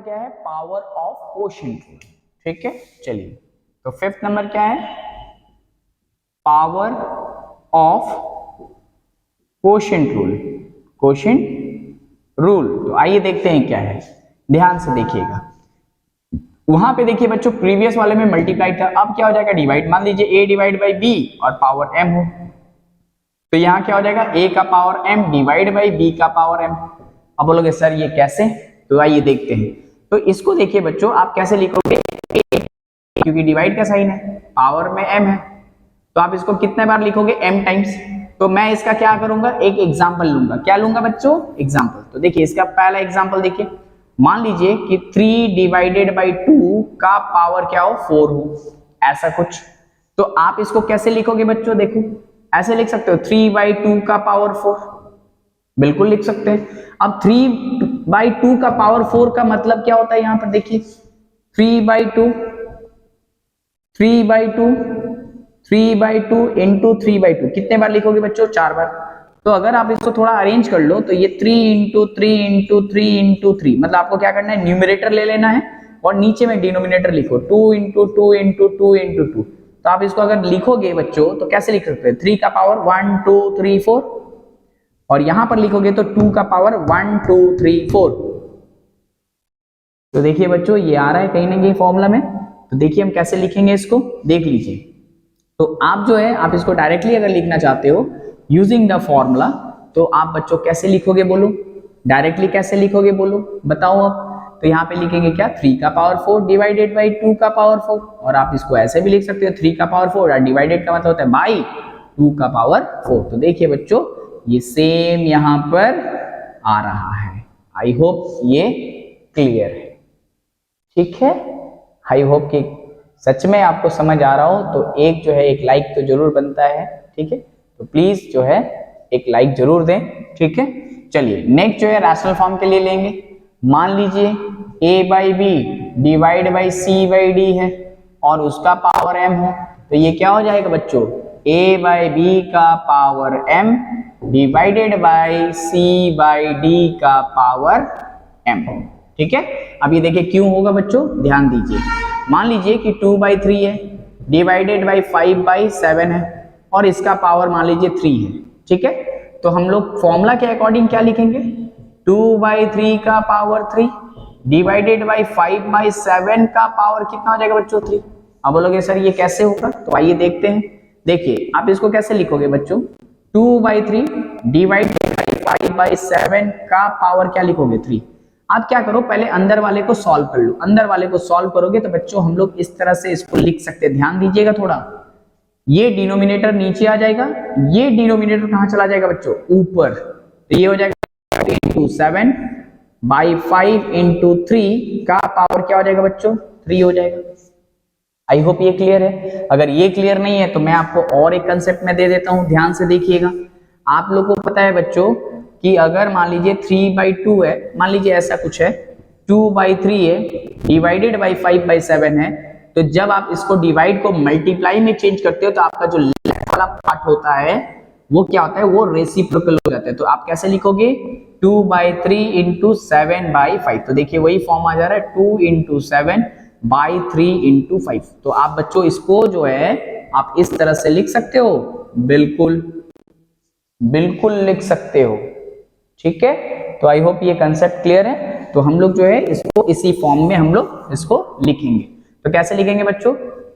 क्या है, power of quotient rule. ठीक है, चलिए तो फिफ्थ नंबर क्या है, power of quotient rule. Quotient rule, तो आइए देखते हैं क्या है, ध्यान से देखिएगा। वहां पे देखिए बच्चों, प्रीवियस वाले में मल्टीप्लाई था, अब क्या हो जाएगा, डिवाइड। मान लीजिए a डिवाइड बाई b और पावर m हो, तो यहाँ क्या हो जाएगा, a का power m divide by b का पावर m। अब बोलोगे सर ये कैसे, तो आइए देखते हैं। तो इसको देखिए बच्चों, आप कैसे लिखोगे, क्योंकि डिवाइड का साइन है, पावर में m है, तो आप इसको कितने बार लिखोगे, m टाइम्स। तो मैं इसका क्या करूंगा, एक एग्जाम्पल लूंगा। क्या लूंगा बच्चों, एग्जाम्पल। तो देखिए इसका पहला एग्जाम्पल देखिए, मान लीजिए कि 3 डिवाइडेड बाई 2 का पावर क्या हो, 4 हो, ऐसा कुछ। तो आप इसको कैसे लिखोगे बच्चों, देखो ऐसे लिख सकते हो, 3/2 का पावर 4, बिल्कुल लिख सकते हैं। अब 3/2 का पावर 4 का मतलब क्या होता है, यहां पर देखिए 3/2 इंटू 3/2 कितने बार लिखोगे बच्चों, 4 बार। तो अगर आप इसको थोड़ा अरेंज कर लो, तो ये 3 इंटू 3 इंटू 3 इंटू 3, मतलब आपको क्या करना है, न्यूमरेटर ले लेना है और नीचे में डिनोमिनेटर लिखो, 2 इंटू 2 इंटू 2 इंटू 2। तो आप इसको अगर लिखोगे बच्चों, तो कैसे लिख सकते हैं, 3 का पावर 1 2 3 4, और यहां पर लिखोगे तो 2 का पावर 1 2 3 4। तो देखिए बच्चों, ये आ रहा है कहीं ना कहीं फॉर्मूला में। तो देखिए हम कैसे लिखेंगे इसको, देख लीजिए। तो आप जो है, आप इसको डायरेक्टली अगर लिखना चाहते हो यूजिंग द फॉर्मूला, तो आप बच्चों कैसे लिखोगे बोलो, डायरेक्टली कैसे लिखोगे बोलो, बताओ आप। तो यहाँ पे लिखेंगे क्या, 3 का पावर 4 डिवाइडेड बाई 2 का पावर 4, और आप इसको ऐसे भी लिख सकते हो, 3 का पावर 4 और डिवाइडेड का मतलब होता है बाई 2 का पावर 4। तो देखिए बच्चों, ये सेम यहाँ पर आ रहा है। आई होप ये क्लियर है, ठीक है। आई होप कि सच में आपको समझ आ रहा हो। तो एक जो है, एक लाइक तो जरूर बनता है, ठीक है। तो प्लीज जो है एक लाइक जरूर दें, ठीक है। चलिए नेक्स्ट जो है रैशनल फॉर्म के लिए लेंगे। मान लीजिए a by B divide by C by D है और उसका पावर m हो, तो ये क्या हो जाएगा बच्चों, a बाई बी का power m divided by C by D का पावर m, ठीक है। अब ये देखिए क्यों होगा बच्चों, ध्यान दीजिए। मान लीजिए कि 2/3 है डिवाइडेड बाई 5/7 है और इसका पावर मान लीजिए 3 है, ठीक है। तो हम लोग फॉर्मूला के अकॉर्डिंग क्या लिखेंगे, 2/3 का पावर 3 डिवाइडेड बाई 5/7 का पावर कितना हो जाएगा बच्चों, 3। अब बोलोगे सर ये कैसे होगा, तो आइए देखते हैं। देखिए आप इसको कैसे लिखोगे बच्चों, 2/3 डिवाइडेड बाई 5/7 का पावर क्या लिखोगे, 3। आप क्या करो, पहले अंदर वाले को सॉल्व कर लो। अंदर वाले को सॉल्व करोगे तो बच्चों हम लोग इस तरह से इसको लिख सकते हैं, ध्यान दीजिएगा थोड़ा। ये डिनोमिनेटर नीचे आ जाएगा, ये डिनोमिनेटर कहां चला जाएगा बच्चों, ऊपर। तो ये हो जाएगा 7 बाई 5 इंटू 3 का पावर क्या हो जाएगा बच्चों, 3 हो जाएगा। आई होप ये क्लियर है। अगर ये क्लियर नहीं है तो मैं आपको और एक कंसेप्ट में दे देता हूं, ध्यान से देखिएगा। आप लोगों को पता है बच्चों कि अगर मान लीजिए 3/2 है, मान लीजिए ऐसा कुछ है, 2/3 है डिवाइडेड बाई 5/7 है, तो जब आप इसको डिवाइड को मल्टीप्लाई में चेंज करते हो तो आपका जो लेफ्ट वाला पार्ट होता है वो क्या होता है, वो रेसिप्रोकल हो जाता है। तो आप कैसे लिखोगे, 2/3 इंटू 7/5। तो देखिए वही फॉर्म आ जा रहा है, 2 इंटू 7/3 इंटू 5। तो आप बच्चों इसको जो है आप इस तरह से लिख सकते हो, बिल्कुल बिल्कुल लिख सकते हो, ठीक है। तो आई होप ये कंसेप्ट क्लियर है। तो हम लोग जो है इसको इसी फॉर्म में हम लोग इसको लिखेंगे। तो कैसे लिखेंगे बच्चों,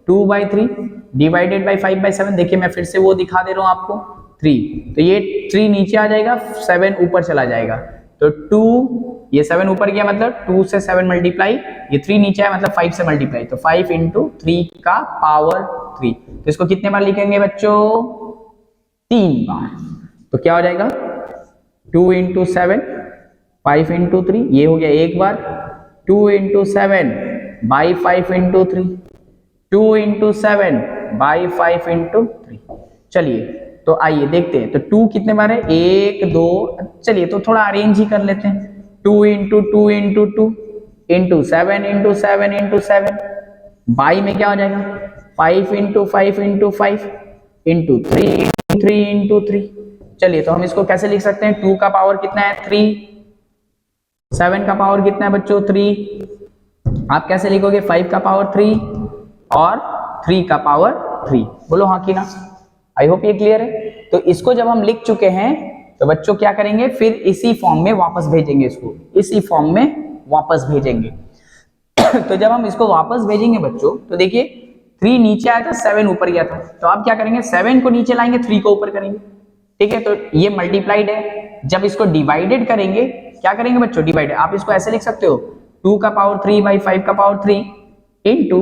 2/3 डिवाइडेड बाई 5/7। देखिए मैं फिर से वो दिखा दे रहा हूं आपको, 3। तो ये 3 नीचे आ जाएगा, 7 ऊपर चला जाएगा। तो 2, ये 7 ऊपर गया मतलब 2 से 7 मल्टीप्लाई, ये 3 नीचे है मतलब 5 से मल्टीप्लाई, तो 5 इंटू 3 का पावर 3। तो इसको कितने बार लिखेंगे बच्चों, 3 बार। तो क्या हो जाएगा, 2 इंटू 7 5 इंटू 3, ये हो गया एक बार। 2 into 7 by 5 into 3, 2 into 7 by 5 into 3। चलिए तो आइए देखते हैं, तो 2 कितने बार है, 1 2, चलिए तो थोड़ा अरेंज ही कर लेते हैं। 2 into 2 into 2 into 7 into 7 into 7, by में क्या हो जाएगा, 5 इंटू 5 इंटू 5 इंटू 3 इंटू 3। चलिए तो हम इसको कैसे लिख सकते हैं, 2 का पावर कितना है, 3, 7 का पावर कितना है बच्चों 3। आप कैसे लिखोगे 5 का पावर 3 और 3 का पावर 3। बोलो हाँ कि ना। आई होप ये क्लियर है। तो इसको जब हम लिख चुके हैं तो बच्चों क्या करेंगे, फिर इसी फॉर्म में वापस भेजेंगे, इसको इसी फॉर्म में वापस भेजेंगे। तो जब हम इसको वापस भेजेंगे बच्चों तो देखिए 3 नीचे आया था, 7 ऊपर गया था, तो आप क्या करेंगे 7 को नीचे लाएंगे, 3 को ऊपर करेंगे। ठीक है, तो ये मल्टीप्लाइड है। जब इसको डिवाइडेड करेंगे, क्या करेंगे बच्चों डिवाइडेड, आप इसको ऐसे लिख सकते हो 2 का पावर 3 बाई 5 का पावर 3 इंटू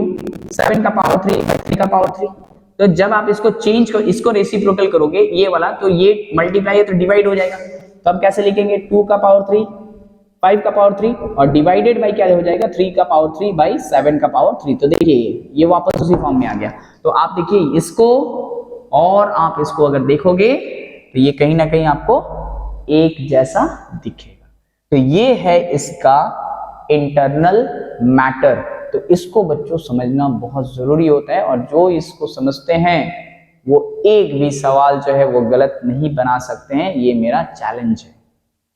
7 का पावर 3 बाई 3 का पावर 3। तो जब आप इसको चेंज कर, इसको रेसिप्रोकल करोगे ये वाला, तो ये मल्टीप्लाई है तो डिवाइड हो जाएगा। तो अब कैसे लिखेंगे 2 का पावर 3 5 का पावर 3 और डिवाइडेड बाई क्या हो जाएगा 3 का पावर 3 बाई 7 का पावर 3। तो देखिए ये वापस उसी फॉर्म में आ गया। तो आप देखिए इसको और आप इसको अगर देखोगे तो ये कहीं ना कहीं आपको एक जैसा दिखेगा। तो ये है इसका इंटरनल मैटर। तो इसको बच्चों समझना बहुत जरूरी होता है, और जो इसको समझते हैं वो एक भी सवाल जो है वो गलत नहीं बना सकते हैं। ये मेरा चैलेंज है।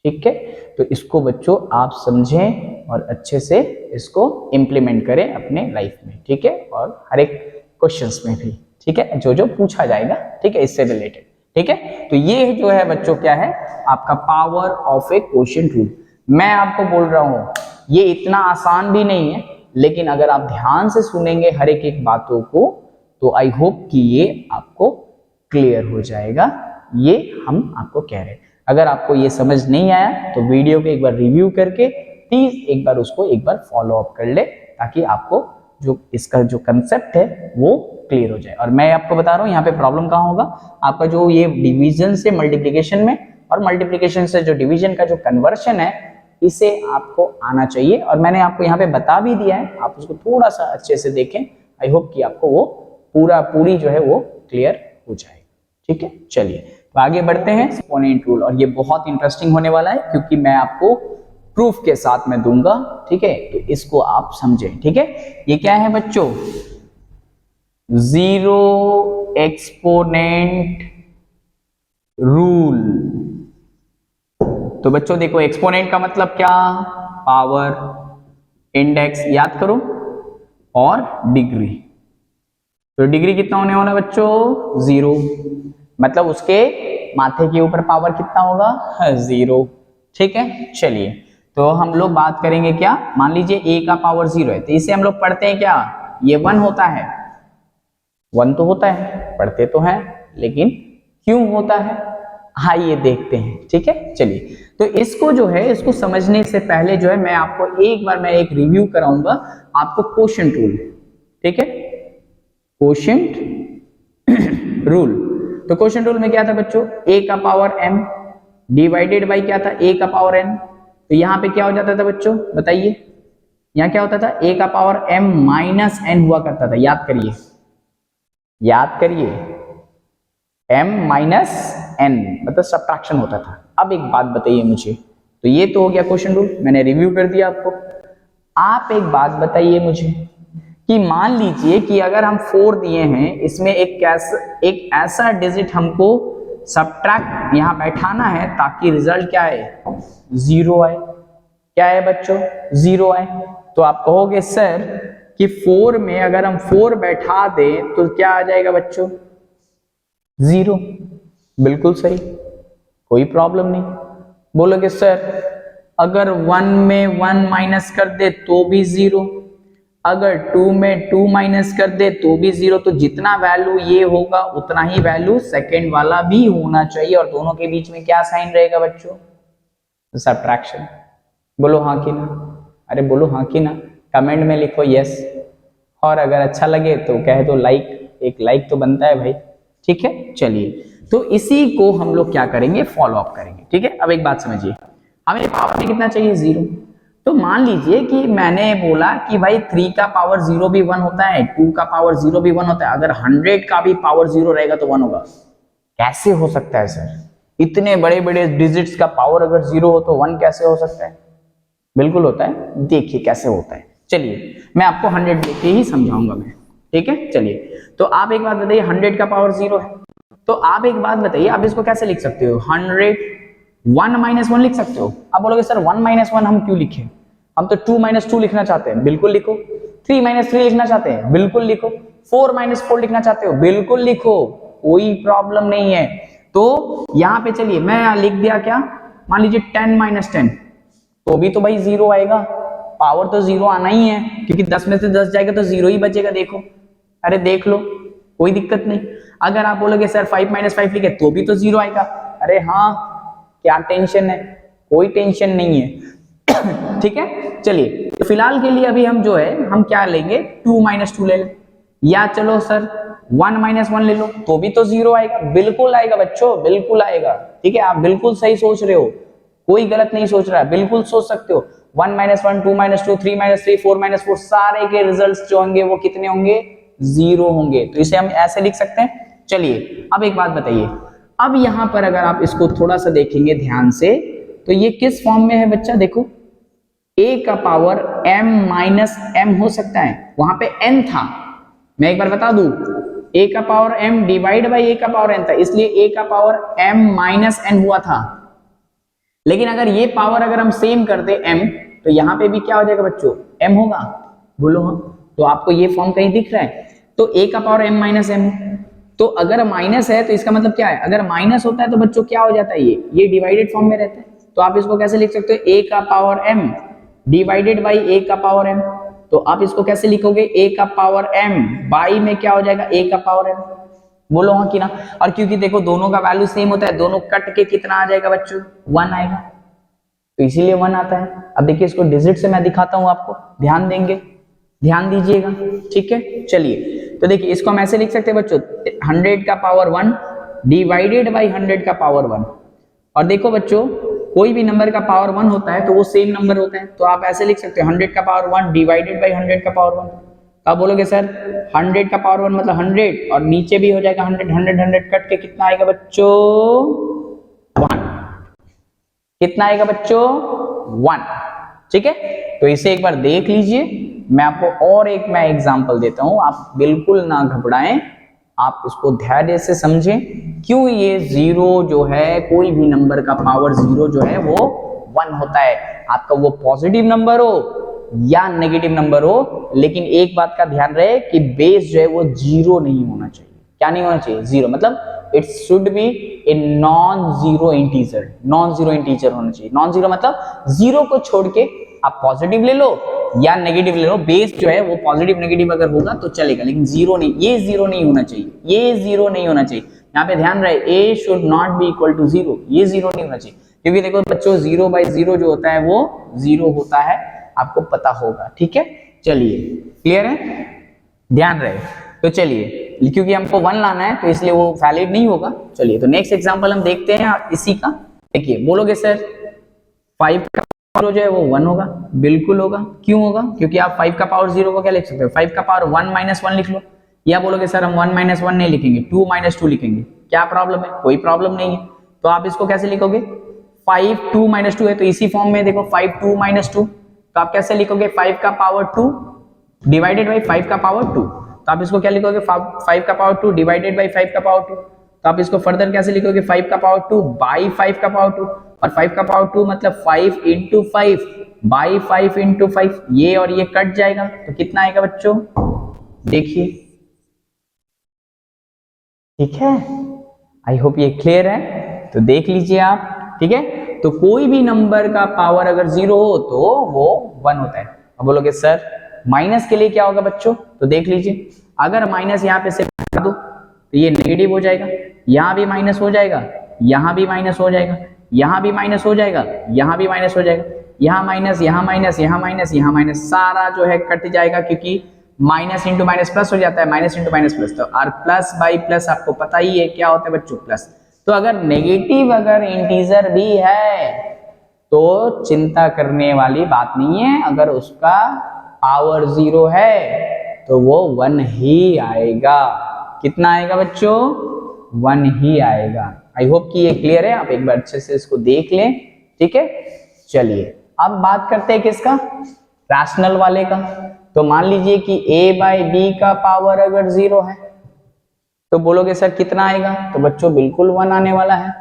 ठीक है, तो इसको बच्चों आप समझें और अच्छे से इसको इंप्लीमेंट करें अपने लाइफ में। ठीक है, और हर एक क्वेश्चंस में भी। ठीक है, जो जो पूछा जाएगा, ठीक है, इससे रिलेटेड। ठीक है, तो ये जो है बच्चों क्या है आपका power of A quotient rule. मैं आपको बोल रहा हूं ये इतना आसान भी नहीं है, लेकिन अगर आप ध्यान से सुनेंगे हर एक बातों को तो आई होप कि ये आपको क्लियर हो जाएगा। ये हम आपको कह रहे हैं। अगर आपको ये समझ नहीं आया तो वीडियो को एक बार रिव्यू करके प्लीज एक बार उसको एक बार फॉलो अप कर ले, ताकि आपको जो इसका जो कंसेप्ट है वो क्लियर हो जाए। और मैं आपको बता रहा हूँ यहाँ पे प्रॉब्लम कहाँ होगा आपका, जो ये डिवीजन से मल्टीप्लिकेशन में और मल्टीप्लिकेशन से जो डिवीजन का जो कन्वर्शन है, इसे आपको आना चाहिए। और मैंने आपको यहाँ पे बता भी दिया है, आप उसको थोड़ा सा अच्छे से देखें। आई होप कि आपको वो पूरी जो है वो क्लियर हो जाएगा। ठीक है, चलिए तो आगे बढ़ते हैं एक्सपोनेंट रूल। और ये बहुत इंटरेस्टिंग होने वाला है क्योंकि मैं आपको प्रूफ के साथ में दूंगा। ठीक है, तो इसको आप समझें। ठीक है, ये क्या है बच्चों, जीरो एक्सपोनेंट रूल। तो बच्चों देखो एक्सपोनेंट का मतलब क्या, पावर, इंडेक्स याद करो, और डिग्री। तो डिग्री कितना होने वाला बच्चों 0, मतलब उसके माथे के ऊपर पावर कितना होगा 0। ठीक है, चलिए तो हम लोग बात करेंगे क्या, मान लीजिए a का पावर 0 है, तो इसे हम लोग पढ़ते हैं क्या, ये 1 होता है। 1 तो होता है, पढ़ते तो हैं, लेकिन क्यों होता है आइए देखते हैं। ठीक है, चलिए तो इसको जो है इसको समझने से पहले जो है मैं आपको एक रिव्यू कराऊंगा आपको क्वोशिएंट रूल। ठीक है, क्वोशिएंट रूल। तो क्वोशिएंट रूल में क्या था बच्चों, a का पावर m डिवाइडेड बाई क्या था a का पावर n। तो यहाँ पे क्या हो जाता था बच्चों बताइए, यहाँ क्या होता था a का पावर m माइनस n हुआ करता था। याद करिए m माइनस n मतलब सब्ट्रैक्शन होता था। अब एक बात बताइए मुझे, तो ये तो हो गया क्वोशिएंट रूल, मैंने रिव्यू कर दिया आपको। आप एक बात बताइए मुझे कि मान लीजिए कि अगर हम 4 दिए हैं, इसमें एक ऐसा डिजिट हमको सब्ट्रैक्ट यहाँ बैठाना है ताकि रिजल्ट क्या है 0 आए। क्या है बच्चों 0 आए। तो आप कहोगे सर कि 4 में अगर हम 4 बैठा दें तो क्या आ जाएगा बच्चों 0। बिल्कुल सही, कोई प्रॉब्लम नहीं। बोलोगे सर अगर 1 में 1 माइनस कर दे तो भी 0, अगर 2 में 2 माइनस कर दे तो भी 0। तो जितना वैल्यू ये होगा उतना ही वैल्यू सेकंड वाला भी होना चाहिए, और दोनों के बीच में क्या साइन रहेगा बच्चों सब्ट्रैक्शन। बोलो हाँ कि ना, अरे बोलो हाँ कि ना, कमेंट में लिखो यस, और अगर अच्छा लगे तो कह दो लाइक, एक लाइक तो बनता है भाई। ठीक है, चलिए तो इसी को हम लोग क्या करेंगे फॉलो अप करेंगे। ठीक है, अब एक बात समझिए, हमें पावर में कितना चाहिए 0। तो मान लीजिए कि मैंने बोला कि भाई 3 का पावर 0 भी 1 होता है, 2 का पावर 0 भी 1 होता है, अगर 100 का भी पावर 0 रहेगा तो 1 होगा। कैसे हो सकता है सर, इतने बड़े बड़े डिजिट्स का पावर अगर 0 हो तो 1 कैसे हो सकता है। बिल्कुल होता है, देखिए कैसे होता है। चलिए मैं आपको 100 लेके ही समझाऊंगा मैं। ठीक है, चलिए तो आप एक बात बताइए 100 का पावर 0 है, तो आप एक बात बताइए आप इसको कैसे लिख सकते हो 100 1 माइनस 1 लिख सकते हो। अब बोलोगे सर 1 माइनस 1 हम क्यों लिखें, हम तो 2 माइनस 2 लिखना चाहते हैं, बिल्कुल लिखो। 3 माइनस 3 लिखना चाहते हैं, बिल्कुल लिखो। 4 माइनस 4 लिखना चाहते हो, बिल्कुल लिखो, कोई प्रॉब्लम नहीं है। तो यहाँ पे चलिए मैं यहाँ लिख दिया क्या, मान लीजिए 10 माइनस 10, तो भी तो भाई 0 आएगा, पावर तो 0 आना ही है, क्योंकि 10 में से 10 जाएगा तो 0 ही बचेगा। देखो, अरे देख लो, कोई दिक्कत नहीं। अगर आप बोलोगे सर 5 माइनस 5 लिखे तो भी तो 0 आएगा, अरे हाँ, क्या टेंशन है, कोई टेंशन नहीं है। ठीक है, चलिए तो फिलहाल के लिए अभी हम जो है हम क्या लेंगे, 2 माइनस 2 ले लें, या चलो सर 1 माइनस 1 ले लो, तो भी तो 0 आएगा, बिल्कुल आएगा बच्चों, बिल्कुल आएगा। ठीक है, आप बिल्कुल सही सोच रहे हो, कोई गलत नहीं सोच रहा है, बिल्कुल सोच सकते हो। 1 माइनस 1, 2 माइनस 2, 3 माइनस 3, 4 माइनस 4, सारे के रिजल्ट्स जो होंगे वो कितने होंगे, 0 होंगे। तो इसे हम ऐसे लिख सकते हैं। चलिए अब एक बात बताइए, अब यहां पर अगर आप इसको थोड़ा सा देखेंगे ध्यान से, तो ये किस फॉर्म में है बच्चा, देखो a का पावर m माइनस m हो सकता है, वहां पे n था, मैं एक बार बता दूं, a का power m divide by a का पावर n था, इसलिए a का पावर m माइनस n हुआ था। लेकिन अगर ये पावर अगर हम सेम कर दे m, तो यहाँ पे भी क्या हो जाएगा बच्चों, m होगा, बोलो हाँ। तो आपको ये फॉर्म कहीं दिख रहा है, तो a का पावर m माइनस m, तो अगर माइनस है तो इसका मतलब क्या है, अगर माइनस होता है तो बच्चों क्या हो जाता है, ये डिवाइडेड फॉर्म में रहता है। तो आप इसको कैसे लिख सकते हो, a का power m divided by a का पावर m, तो आप इसको कैसे लिखोगे, a का पावर m बाई में क्या हो जाएगा, a का पावर m, बोलो हाँ कि ना। और क्योंकि देखो दोनों का वैल्यू सेम होता है, दोनों कट के कितना आ जाएगा बच्चों, 1 आएगा, तो इसीलिए 1 आता है। अब देखिए इसको डिजिट से मैं दिखाता हूं आपको, ध्यान देंगे, ध्यान दीजिएगा, ठीक है। चलिए तो देखिए इसको हम ऐसे लिख सकते हैं बच्चों, 100 का पावर 1 डिवाइडेड बाई 100 का पावर 1। और देखो बच्चों कोई भी नंबर का पावर 1 होता है तो वो सेम नंबर होता है, तो आप ऐसे लिख सकते हो 100 का पावर 1 डिवाइडेड बाई 100 का पावर 1। आप बोलोगे सर 100 का पावर 1 मतलब 100, और नीचे भी हो जाएगा 100, 100 100 कट के कितना आएगा बच्चों, 1, कितना आएगा बच्चों, 1, ठीक है। तो इसे एक बार देख लीजिए, मैं आपको और एक मैं एग्जांपल देता हूं, आप बिल्कुल ना घबराएं, आप इसको धैर्य से समझें। क्यों ये 0 जो है, कोई भी नंबर का पावर 0 जो है वो 1 होता है, आपका वो पॉजिटिव नंबर हो या नेगेटिव नंबर हो, लेकिन एक बात का ध्यान रहे कि बेस जो है वो 0 नहीं होना चाहिए। क्या नहीं होना चाहिए, 0, मतलब it should be a non zero integer, non zero integer होना चाहिए। नॉन जीरो मतलब 0 को छोड़ के आप पॉजिटिव ले लो या नेगेटिव ले लो, बेस जो है वो पॉजिटिव नेगेटिव अगर होगा तो चलेगा, लेकिन 0 नहीं, ये 0 नहीं होना चाहिए, ये 0 नहीं होना चाहिए। यहाँ पे ध्यान रहे, a should not be equal to 0, ये 0 नहीं होना चाहिए, क्योंकि देखो बच्चों 0 बाई 0 जो होता है वो 0 होता है, आपको पता होगा, ठीक है। चलिए क्लियर है, ध्यान रहे। तो चलिए क्योंकि हमको 1 लाना है तो इसलिए वो वैलिड नहीं होगा। चलिए तो नेक्स्ट एग्जांपल हम देखते हैं इसी का। देखिए बोलोगे सर 5 का पावर जो है वो 1 होगा, बिल्कुल होगा, क्यों होगा, क्योंकि आप 5 का पावर 0 को क्या लिख सकते हो, 5 का पावर 1 माइनस 1 लिख लो। या बोलोगे सर हम 1 माइनस 1 नहीं लिखेंगे, 2 माइनस 2 लिखेंगे, क्या प्रॉब्लम है, कोई प्रॉब्लम नहीं है। तो आप इसको कैसे लिखोगे, 5 2 माइनस 2 है तो इसी फॉर्म में देखो 5 2 माइनस 2, तो आप कैसे लिखोगे, 5 का पावर 2 डिवाइडेड बाई 5 का पावर 2, तो आप इसको क्या लिखोगे, 5 का पावर 2 डिवाइडेड बाई 5 का पावर 2। तो आप इसको फर्दर कैसे लिखोगे, 5 का पावर 2 बाई 5 का पावर 2, और 5 का पावर 2 मतलब 5 इंटू 5 बाई 5 इंटू 5, ये और ये कट जाएगा तो कितना आएगा बच्चों, देखिए, ठीक है। आई होप ये क्लियर है, तो देख लीजिए आप, ठीक है। तो कोई भी नंबर का पावर अगर 0 हो तो वो 1 होता है। अब बोलोगे सर माइनस के लिए क्या होगा बच्चों, तो देख लीजिए, अगर माइनस यहाँ पे से हटा दो तो ये नेगेटिव हो जाएगा, यहाँ भी माइनस हो जाएगा, यहाँ भी माइनस हो जाएगा, यहाँ भी माइनस हो जाएगा, यहाँ भी माइनस हो जाएगा, यहाँ माइनस, यहाँ माइनस, यहाँ माइनस, यहाँ माइनस, सारा जो है कट जाएगा, क्योंकि माइनस इंटू माइनस प्लस हो जाता है, माइनस इंटू माइनस प्लस। तो और प्लस बाई प्लस आपको पता ही है क्या होता है बच्चों, प्लस। तो अगर नेगेटिव अगर इंटीजर भी है तो चिंता करने वाली बात नहीं है, अगर उसका पावर 0 है तो वो 1 ही आएगा। कितना आएगा बच्चों, 1 ही आएगा। आई होप कि ये क्लियर है, आप एक बार अच्छे से इसको देख लें, ठीक है। चलिए अब बात करते हैं किसका, रैशनल वाले का। तो मान लीजिए कि a बाई बी का पावर अगर 0 है तो बोलोगे सर कितना आएगा, तो बच्चों बिल्कुल 1 आने वाला है,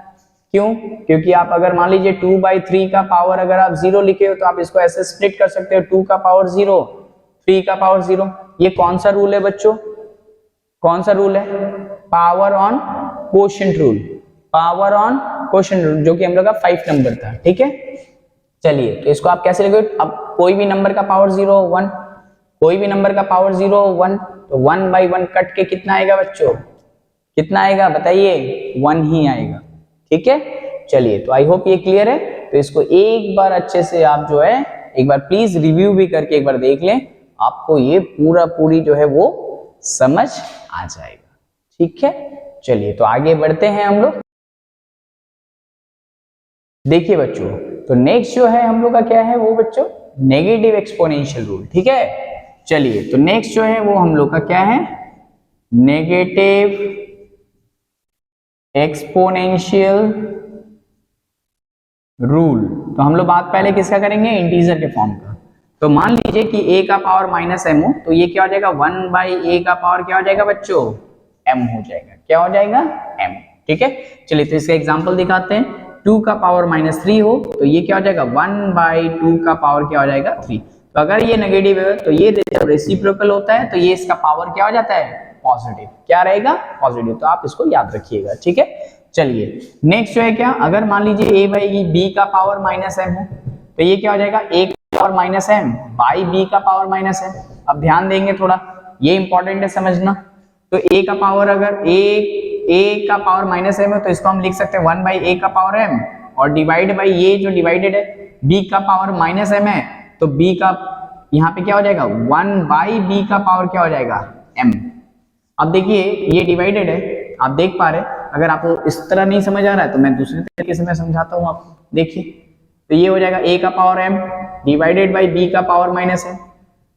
क्यों? क्योंकि आप अगर मान लीजिए 2/3 का पावर अगर आप 0 लिखे हो तो आप इसको ऐसे स्प्लिट कर सकते हो, 2 का पावर 0, 3 का पावर 0। ये कौन सा रूल है बच्चों? कौन सा रूल है? Power on quotient rule, power on quotient rule, जो कि हम लोग का 5 नंबर था। ठीक है, चलिए तो इसको आप कैसे लिखोगे? अब कोई भी नंबर का पावर 0 1, कोई भी नंबर का पावर 0 1, तो 1/1 कट के कितना आएगा बच्चों? कितना आएगा बताइए? 1 ही आएगा। ठीक है, चलिए तो आई होप ये क्लियर है। तो इसको एक बार अच्छे से आप जो है एक बार प्लीज रिव्यू भी करके एक बार देख लें, आपको ये पूरी जो है वो समझ आ जाएगा। ठीक है, चलिए तो आगे बढ़ते हैं हम लोग। देखिए बच्चों, तो नेक्स्ट जो है हम लोग का क्या है वो बच्चों? Negative exponential rule. ठीक है, चलिए तो नेक्स्ट जो है वो हम लोग का क्या है? Negative exponential rule. तो हम लोग बात पहले किसका करेंगे? इंटीजर के फॉर्म का। तो मान लीजिए कि a का पावर -m हो, तो ये क्या हो जाएगा? 1/a का पावर क्या हो जाएगा बच्चों? m हो जाएगा। क्या हो जाएगा? m। ठीक है, चलिए तो इसका एग्जांपल दिखाते हैं। 2 का पावर -3 हो, तो ये क्या हो जाएगा? 1/2 का पावर क्या हो जाएगा? 3। तो अगर ये नेगेटिव है तो ये जब रेसिप्रोकल होता है तो ये इसका पावर क्या हो जाता है? पॉजिटिव। क्या रहेगा? पॉजिटिव। तो आप इसको याद रखिएगा। ठीक है, चलिए नेक्स्ट जो है क्या? अगर मान लीजिए a/b का पावर -m हो, तो ये क्या हो जाएगा? a का पावर -m बाई b का पावर -m। अब ध्यान देंगे थोड़ा, ये इंपॉर्टेंट है समझना। तो a का पावर अगर a का पावर -m है तो इसको हम लिख सकते हैं 1/a का पावर m, और डिवाइड बाई ये जो डिवाइडेड है b का पावर -m है, तो b का यहाँ पे क्या हो जाएगा? 1/b का पावर क्या हो जाएगा? m। अब देखिए ये डिवाइडेड है, आप देख पा रहे हैं। अगर आपको इस तरह नहीं समझ आ रहा है तो मैं दूसरे तरीके से मैं समझाता हूँ आपको। देखिए तो ये हो जाएगा a का power m divided by b का पावर -m।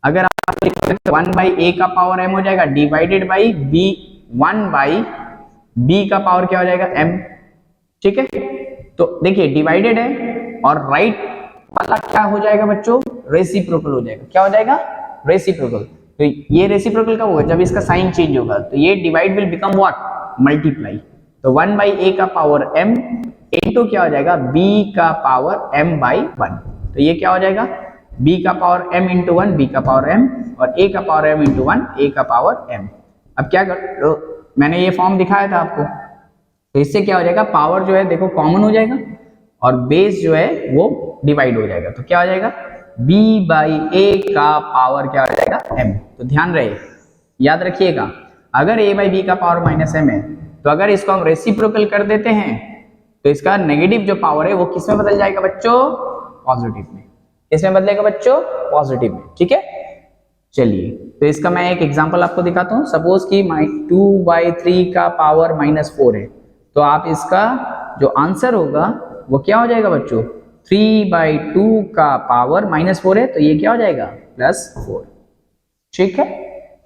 अगर आप लिखोगे तो 1/a का पावर m हो जाएगा डिवाइडेड बाई b 1/b का पावर क्या हो जाएगा? m। ठीक है, तो देखिए डिवाइडेड है और राइट वाला क्या हो जाएगा बच्चों? रेसिप्रोकल हो जाएगा। क्या हो जाएगा? रेसिप्रोकल। तो ये रेसिप्रोकल कब होगा? जब इसका साइन चेंज होगा। तो ये divide will become what? Multiply. तो 1/a का पावर m इनटू क्या हो जाएगा? b का पावर m/1। तो ये क्या हो जाएगा? b का पावर m इंटू 1 b का पावर m, और a का पावर m इंटू 1 a का पावर m। अब क्या कर, तो मैंने ये फॉर्म दिखाया था आपको, तो इससे क्या हो जाएगा? पावर जो है देखो कॉमन हो जाएगा और बेस जो है वो डिवाइड हो जाएगा। तो क्या हो जाएगा? b/a का पावर क्या हो जाएगा? m। तो ध्यान रहे, याद रखिएगा, अगर a/b का पावर -m है तो अगर इसको हम रेसिप्रोकल कर देते हैं तो इसका नेगेटिव जो पावर है वो किस में बदल जाएगा बच्चों? पॉजिटिव में। इसमें बदलेगा बच्चों? पॉजिटिव में। ठीक है, चलिए तो इसका मैं एक एग्जांपल आपको दिखाता हूँ। सपोज कि 2/3 का पावर -4 है, तो आप इसका जो आंसर होगा वो क्या हो जाएगा बच्चों? 3/2 का पावर -4 है, तो ये क्या हो जाएगा? +4। ठीक है,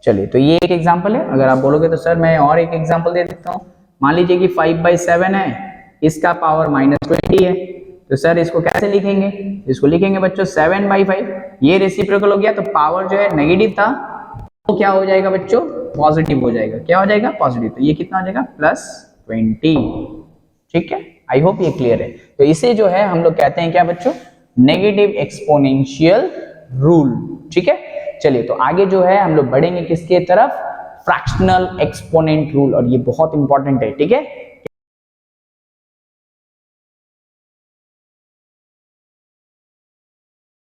चलिए तो ये एक एग्जांपल है। अगर आप बोलोगे तो सर मैं और एक एग्जांपल दे देता हूँ। मान लीजिए कि 5/7 है, इसका पावर -20 है, तो सर इसको कैसे लिखेंगे? इसको लिखेंगे बच्चों 7/5। ये रेसिप्रोकल हो गया, तो पावर जो है नेगेटिव था वो क्या हो जाएगा बच्चों? पॉजिटिव हो जाएगा। क्या हो जाएगा? पॉजिटिव। तो ये कितना हो जाएगा? +20। ठीक है, आई होप ये क्लियर है। तो इसे जो है हम लोग कहते हैं क्या बच्चों? Negative exponential rule. ठीक है, चलिए तो आगे जो है हम लोग बढ़ेंगे किसके तरफ? फ्रैक्शनल एक्सपोनेंट रूल, और ये बहुत इंपॉर्टेंट है। ठीक है,